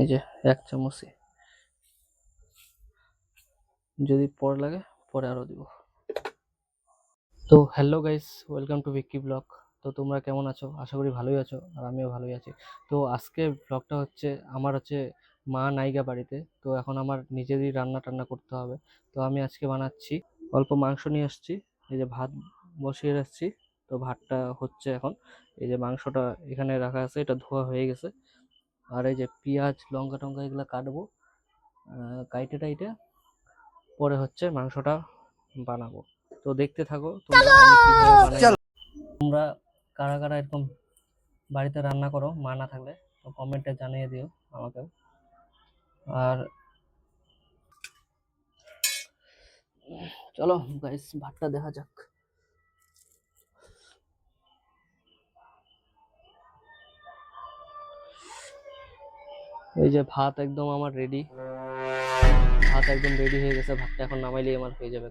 এই যে 1 চামচই, যদি পরে লাগে পরে আরো দিব। তো hello guys, welcome to Vicky blog. তো তোমরা কেমন আছো? আশা করি ভালোই আছো, আর আমিও ভালোই আছি। তো আজকে ব্লগটা হচ্ছে আমার মা নাইগা বাড়িতে, তো এখন আমার নিজেরই রান্না টান্না করতে হবে। তো আমি আজকে বানাচ্ছি, অল্প মাংস নিয়ে আসছি, এই যে ভাত বসিয়ে রাখছি। তো ভাতটা হচ্ছে এখন, এই যে মাংসটা এখানে রাখা আছে, এটা ধোয়া হয়ে গেছে। আর এই যে পেঁয়াজ লঙ্কা টঙ্কা এগুলো কাটবো, কাইটে টাইটে পরে হচ্ছে মাংসটা বানাবো। তো দেখতে থাকো তোমরা আমি কিভাবে বানাই। তোমরা কারা কারা এরকম বাড়িতে রান্না করো মা না থাকলে, তো কমেন্টে জানিয়ে দিও আমাকে। আর চলো গাইস, ভাতটা দেখা যাক। এই যে ভাত একদম আমার রেডি, ভাত একদম রেডি হয়ে গেছে। ভাতটা এখন নামাইলেই আমার হয়ে যাবে।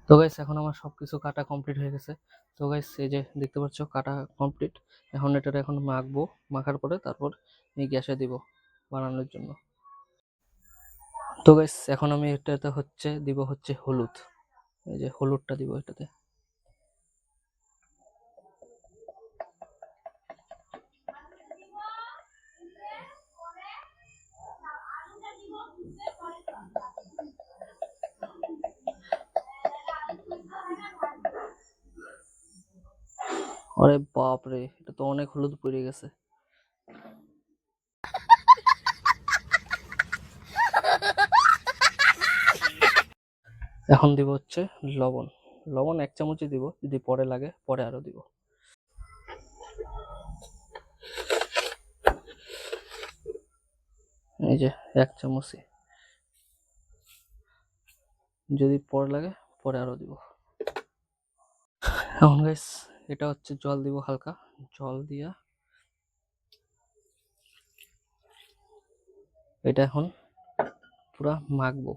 তো গাইস এখন আমার সবকিছু কাটা কমপ্লিট হয়ে গেছে। তো গাইস এই যে দেখতে পাচ্ছ কাটা কমপ্লিট। এখন এটা এখন মাখবো, মাখার পরে তারপর এই গ্যাসে দিব বানানোর জন্য। তো গাইস এখন আমি এটাতে দিব হচ্ছে হলুদ, এই যে হলুদটা দিব এটাতে। আরে বাপ রে, এটা তো অনেক হলুদ পড়ে গেছে। এখন দিব হচ্ছে লবণ। লবণ 1 চামচই দিব, যদি পরে লাগে পরে আরো দিব। এই যে 1 চামচই, যদি পরে লাগে পরে আরো দিব। এখন গাইস এটা হচ্ছে জল দিব, হালকা জল দিয়া এটা এখন পুরা মাখবো।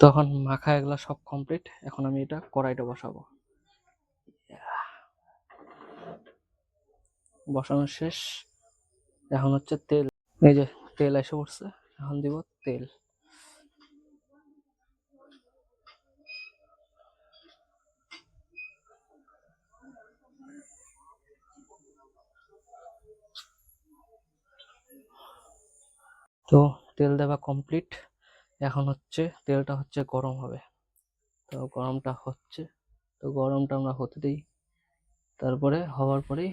তখন মাখা এগুলা সব কমপ্লিট। এখন আমি এটা কড়াইটা বসাবো, বসানো শেষ। এখন হচ্ছে তেল, এই যে তেল এসে পড়ছে, এখন দিব তেল। তো তেল দেওয়া কমপ্লিট। এখন হচ্ছে তেলটা হচ্ছে গরম হবে। তো গরমটা হচ্ছে, তো গরমটা আমরা হতে দিই। তারপরে হওয়ার পরেই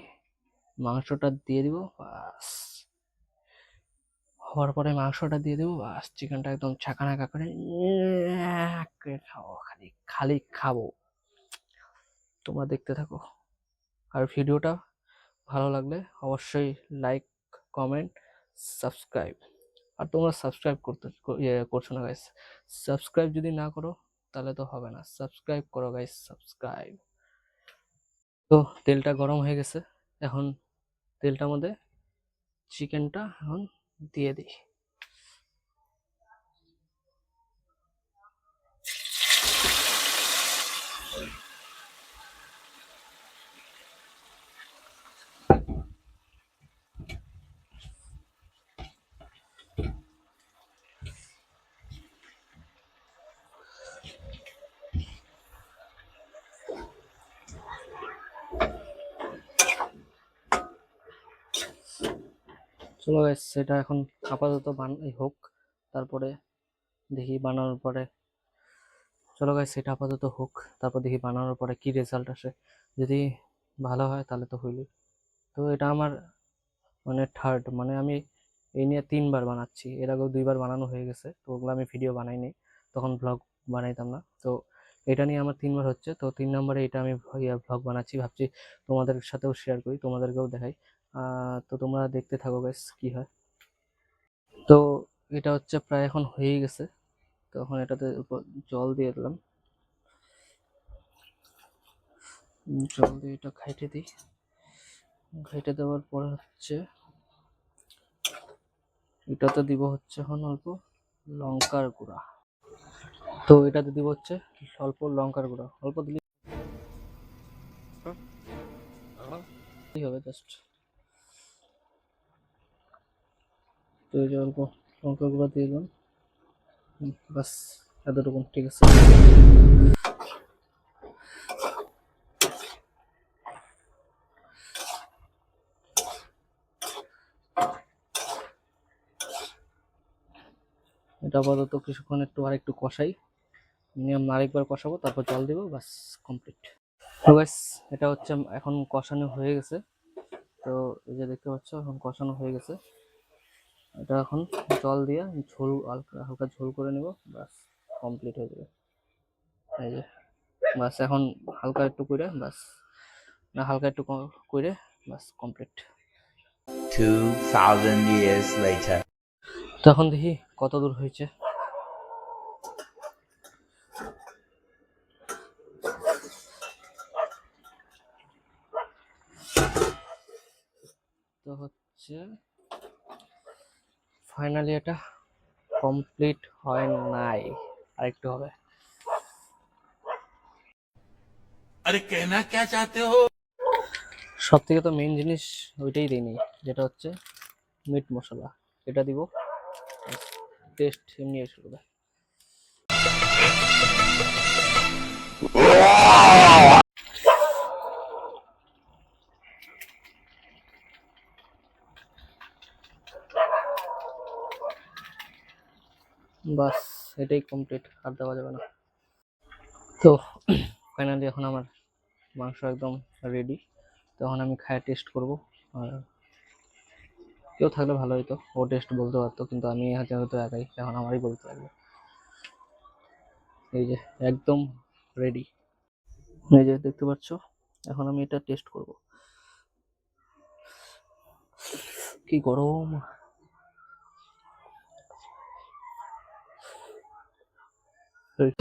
মাংসটা দিয়ে দিব, বাস। হওয়ার পরে মাংসটা দিয়ে দেবো, বাস। চিকেনটা একদম ছাকানাকা করে খাবো, খালি খালি খাবো। তোমরা দেখতে থাকো, আর ভিডিওটা ভালো লাগলে অবশ্যই লাইক, কমেন্ট, সাবস্ক্রাইব। আর তোমরা সাবস্ক্রাইব করছো না গাইস। সাবস্ক্রাইব যদি না করো তাহলে তো হবে না, সাবস্ক্রাইব করো গাইস, সাবস্ক্রাইব। তো তেলটা গরম হয়ে গেছে, এখন তেলটার মধ্যে চিকেনটা এখন দিয়ে দিই। চলো গাইস, সেটা এখন আপাতত হোক, তারপরে দেখি বানানোর পরে। চলো গাইস সেটা আপাতত হোক, তারপর দেখি বানানোর পরে কি রেজাল্ট আসে। যদি ভালো হয় তাহলে তো হইলই। তো এটা আমার মানে থার্ড, মানে আমি এই নিয়ে 3বার বানাচ্ছি। এর আগেও 2বার বানানো হয়ে গেছে, তো ওগুলো আমি ভিডিও বানাইনি, তখন ব্লগ বানাইতাম না। তো এটা নিয়ে আমার 3বার হচ্ছে, তো 3 নম্বরে এটা আমি ব্লগ বানাচ্ছি। ভাবছি তোমাদের সাথেও শেয়ার করি, তোমাদেরকেও দেখাই। তো তোমরা দেখতে থাকো গাইস কি হয়। তো এটা হচ্ছে প্রায় এখন হয়ে গেছে। তখন এটাতে উপর জল দিয়ে দিলাম, জল দিয়ে এটা ঘাইটে দিই। ঘাইটে দেওয়ার পরে হচ্ছে এটাতে দিব হচ্ছে এখন অল্প লঙ্কার গুঁড়া। তো এটাতে দিব হচ্ছে অল্প লঙ্কার গুঁড়া, অল্প দিলে হবে জাস্ট। তো এই যে অল্প লঙ্কা গুঁড়ো দিয়ে দিলাম, বাস এতটুকু ঠিক আছে। এটা আপাতত কিছুক্ষণ একটু আরেকটু কষাই, মিনিমাম আরেকবার কষাবো, তারপর জল দিব, বাস কমপ্লিট। তো গাইস এটা হচ্ছে এখন কষানো হয়ে গেছে। তো এই যে দেখতে পাচ্ছ এখন কষানো হয়ে গেছে। এটা এখন জল দিয়ে ঝোল হালকা হালকা ঝোল করে নেব, বাস কমপ্লিট হয়ে যাবে। এই যে বাস এখন হালকা একটু করে, বাস না হালকা একটু করে, বাস কমপ্লিট। 2000 years later. তো এখন দেখি কত দূর হয়েছে। তো হচ্ছে ফাইনালি এটা কমপ্লিট হয় নাই, আরেকটু হবে। अरे कहना क्या चाहते हो? সব থেকে তো মেইন জিনিস ওইটাই দেয়নি, যেটা হচ্ছে মিট মশলা। এটা দিব, টেস্ট এমনি এসে যাবে। বাস এটাই কমপ্লিট, আর দেওয়া যাবে না। তো ফাইনালি এখন আমার মাংস একদম রেডি। তো এখন আমি খায় টেস্ট করব। আর কেউ থাকলে ভালো হতো, ও টেস্ট বলতে পারতো, কিন্তু আমি হয়তো একাই, এখন আমারই বলতে লাগবে। এই যে একদম রেডি, এই যে দেখতে পাচ্ছ। এখন আমি এটা টেস্ট করব। কি গরম! এই